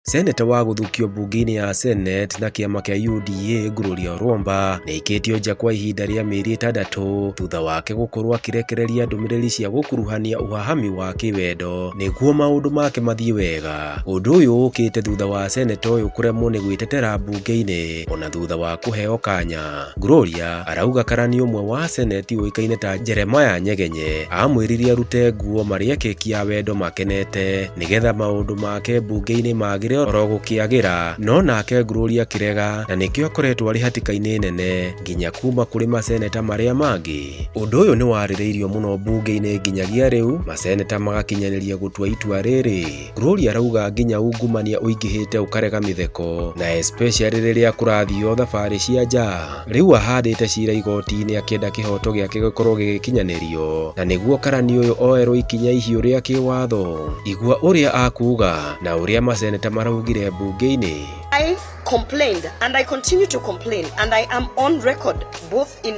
Seneta wa guthukio bunge-inĩ ya Senate na kĩama kĩa UDA Gloria Orwoba nĩ aikĩtio nja kwa ihinda rĩa mĩeri 6 thutha wake gũkorwo akĩrekereria ndũmĩrĩri cia gũkuruhania ũhahami wa kĩwendo nĩguo maũndũ make mathiĩ wega. Ũndũ ũyũ ũkĩte thutha wa seneta ũyũ kũremwo nĩ gwĩtetera bunge-inĩ ona thutha wa kũheo kanya. Gloria arauga Karani ũmwe wa Senate ũĩkaine ta Jeremiah Nyegenye amwĩrire arute nguo marĩe keki ya wendo makenete nĩgetha maũndũ make bunge-inĩ magĩre oro gũkĩagĩra, no nake Gloria kĩrega na nĩkĩo akoretwo arĩ hatĩka-inĩ nene nginya kuma kũrĩ maseneta marĩa mangĩ. Ũndũ ũyũ nĩ warĩrĩirio mũno bunge-inĩ nginyagia rĩu maseneta magakinyanĩria gũtua itua rĩrĩ. Gloria arauga nginya ungumania ũingĩhĩte ũkarega mĩtheko na especially rĩrĩa kũrathio thabarĩ cia nja. Rĩu ahandĩte cira igoti-inĩ akĩenda kĩhoto gĩake gĩkorwo gĩgĩkinyanĩrio na nĩguo Karani ũyũ oerwo ikinya ihiũ rĩa kĩwatho. Igua ũrĩa akuga na ũrĩa maseneta maraugire bunge-inĩ. I complained and I continue to complain and I am on record both in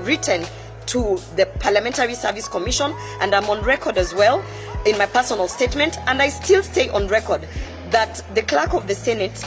written to the Parliamentary Service Commission and I'm on record as well in my personal statement, and I still stay on record that the clerk of the Senate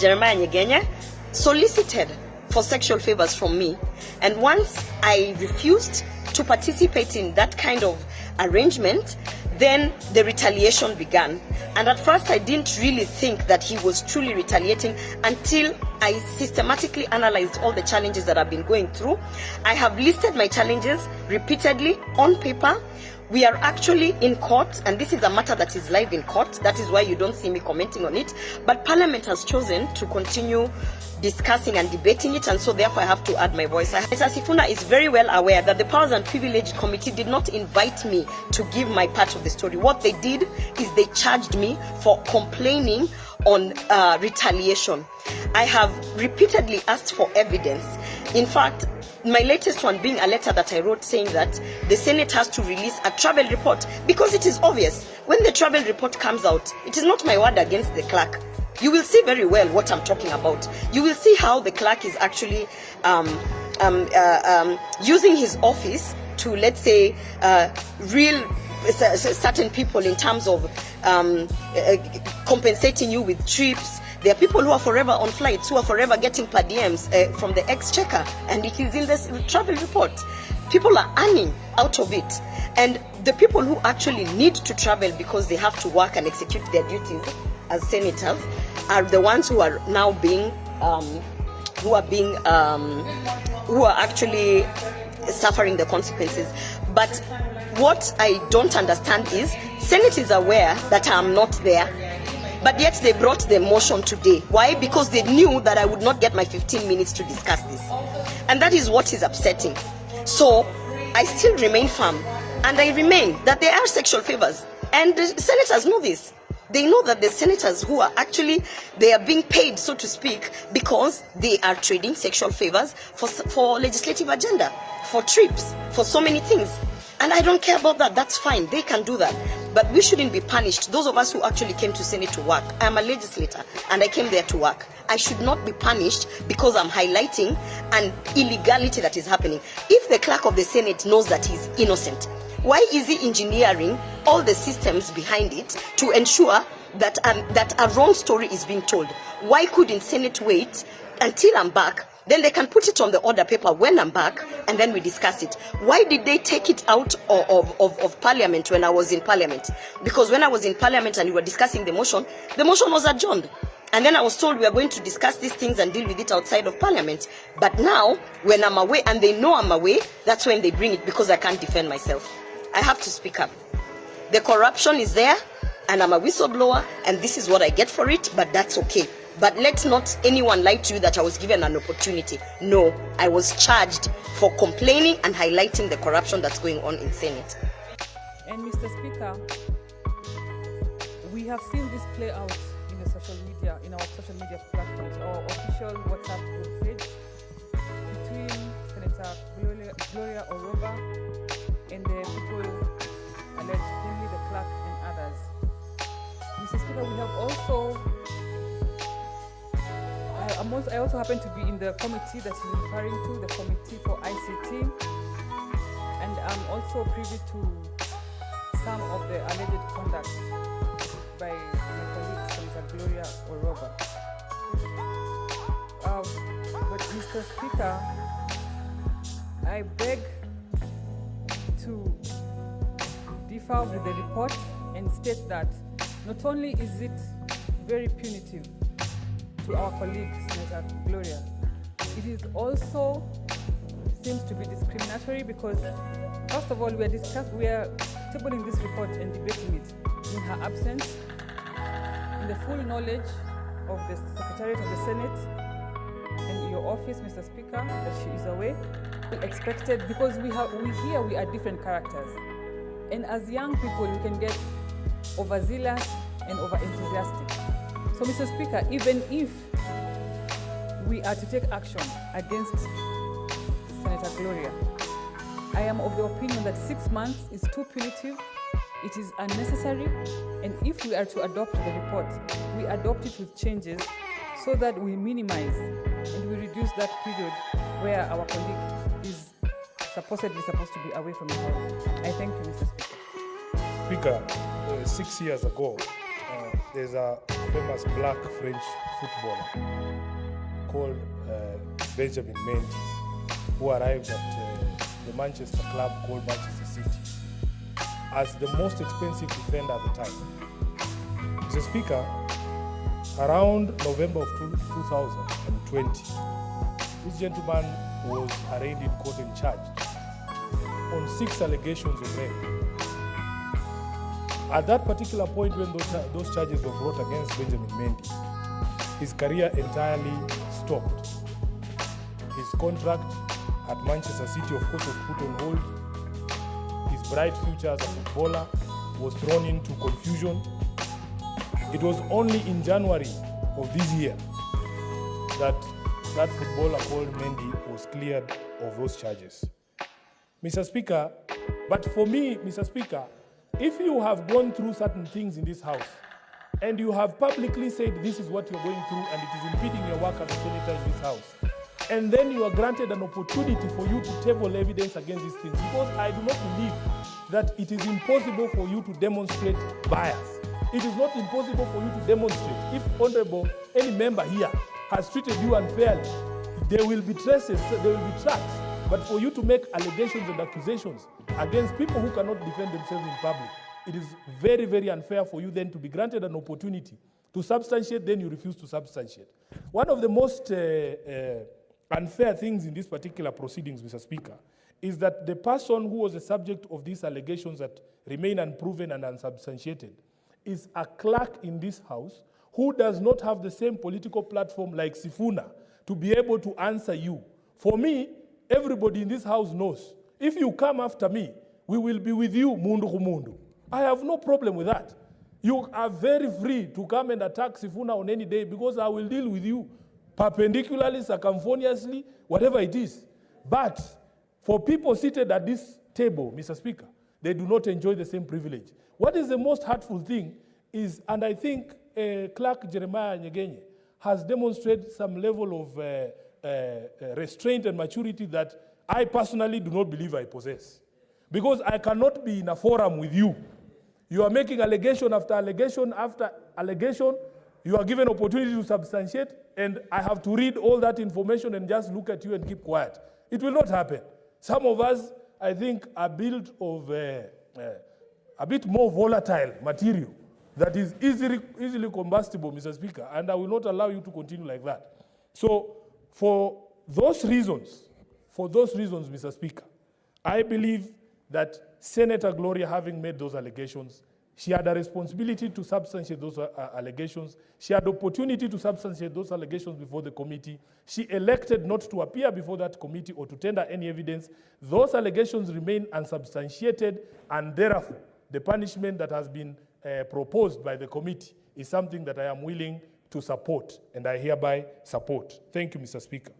Jeremiah Nyegenye solicited for sexual favors from me, and once I refused to participate in that kind of arrangement, then the retaliation began. And at first I didn't really think that he was truly retaliating until I systematically analyzed all the challenges that I've been going through. I have listed my challenges repeatedly on paper. We are actually in court, and this is a matter that is live in court. That is why you don't see me commenting on it. But Parliament has chosen to continue discussing and debating it, and so therefore I have to add my voice. Mr. Sifuna is very well aware that the Powers and Privilege Committee did not invite me to give my part of the story. What they did is they charged me for complaining on retaliation. I have repeatedly asked for evidence. In fact, my latest one being a letter that I wrote saying that the Senate has to release a travel report, because it is obvious when the travel report comes out, it is not my word against the clerk. You will see very well what I'm talking about. You will see how the clerk is actually using his office to, let's say, certain people in terms of compensating you with trips. There are people who are forever on flights, who are forever getting per diems from the exchequer, and it is in this travel report. People are earning out of it, and the people who actually need to travel because they have to work and execute their duties as senators are the ones who are now being who are actually suffering the consequences. But what I don't understand is Senate is aware that I'm not there, but yet they brought the motion today. Why? Because they knew that I would not get my 15 minutes to discuss this, and that is what is upsetting. So I still remain firm, and I remain that there are sexual favors, and the senators know this. They know that the senators who are actually, they are being paid, so to speak, because they are trading sexual favors for legislative agenda, for trips, for so many things. And I don't care about that. That's fine. They can do that. But we shouldn't be punished. Those of us who actually came to Senate to work. I am a legislator and I came there to work. I should not be punished because I'm highlighting an illegality that is happening. If the clerk of the Senate knows that he's innocent, why is he engineering all the systems behind it to ensure that a wrong story is being told? Why couldn't Senate wait until I'm back? Then they can put it on the order paper when I'm back, and then we discuss it. Why did they take it out of Parliament when I was in Parliament? Because when I was in Parliament and we were discussing the motion was adjourned. And then I was told we are going to discuss these things and deal with it outside of Parliament. But now, when I'm away, and they know I'm away, that's when they bring it, because I can't defend myself. I have to speak up. The corruption is there, and I'm a whistleblower, and this is what I get for it, but that's okay. But let not anyone lie to you that I was given an opportunity. No, I was charged for complaining and highlighting the corruption that's going on in Senate. And Mr. Speaker, we have seen this play out in the social media, in our social media platforms, our official WhatsApp group page between Senator Gloria Orwoba and the people alleged, namely the clerk and others. Mr. Speaker, we have also I also happen to be in the committee that he's referring to, the Committee for ICT, and I'm also privy to some of the alleged conduct Mr. Speaker, I beg to differ with the report and state that not only is it very punitive to our colleague, Senator Gloria, it is also seems to be discriminatory because, first of all, we are tabling this report and debating it in her absence, in the full knowledge of the Secretariat of the Senate and your office, Mr. Speaker, that she is away. Expected because we are different characters, and as young people we can get overzealous and over-enthusiastic. So, Mr. Speaker, even if we are to take action against Senator Gloria, I am of the opinion that 6 months is too punitive, it is unnecessary, and if we are to adopt the report, we adopt it with changes so that we minimize and we reduce that period where our colleague is supposedly supposed to be away from the house. I thank you, Mr. Speaker. Speaker, 6 years ago, there's a famous black French footballer called Benjamin Mendy, who arrived at the Manchester club called Manchester City as the most expensive defender at the time. Mr. Speaker, around November of 2020, this gentleman was arraigned in court and charged on 6 allegations of rape. At that particular point when those charges were brought against Benjamin Mendy, his career entirely stopped. His contract at Manchester City, of course, was put on hold. His bright future as a footballer was thrown into confusion. It was only in January of this year that footballer called Mendy was cleared of those charges. Mr. Speaker, but for me, Mr. Speaker, if you have gone through certain things in this house and you have publicly said this is what you're going through and it is impeding your work as a senator in this house, and then you are granted an opportunity for you to table evidence against these things, because I do not believe that it is impossible for you to demonstrate bias. It is not impossible for you to demonstrate. If honorable, any member here has treated you unfairly, there will be traces, there will be tracks. But for you to make allegations and accusations against people who cannot defend themselves in public, it is very, very unfair for you then to be granted an opportunity to substantiate, then you refuse to substantiate. One of the most unfair things in these particular proceedings, Mr. Speaker, is that the person who was the subject of these allegations that remain unproven and unsubstantiated is a clerk in this house who does not have the same political platform like Sifuna to be able to answer you. For me, everybody in this house knows, if you come after me, we will be with you, mundu kumundu. I have no problem with that. You are very free to come and attack Sifuna on any day because I will deal with you perpendicularly, circumferentially, whatever it is. But for people seated at this table, Mr. Speaker, they do not enjoy the same privilege. What is the most hurtful thing is, and I think Clerk Jeremiah Nyegenye has demonstrated some level of restraint and maturity that I personally do not believe I possess. Because I cannot be in a forum with you. You are making allegation after allegation after allegation. You are given opportunity to substantiate, and I have to read all that information and just look at you and keep quiet. It will not happen. Some of us, I think, are built of a bit more volatile material that is easily combustible, Mr. Speaker, and I will not allow you to continue like that. So, for those reasons, Mr. Speaker, I believe that Senator Gloria, having made those allegations, she had a responsibility to substantiate those allegations. She had the opportunity to substantiate those allegations before the committee. She elected not to appear before that committee or to tender any evidence. Those allegations remain unsubstantiated, and therefore, the punishment that has been proposed by the committee is something that I am willing to support, and I hereby support. Thank you, Mr. Speaker.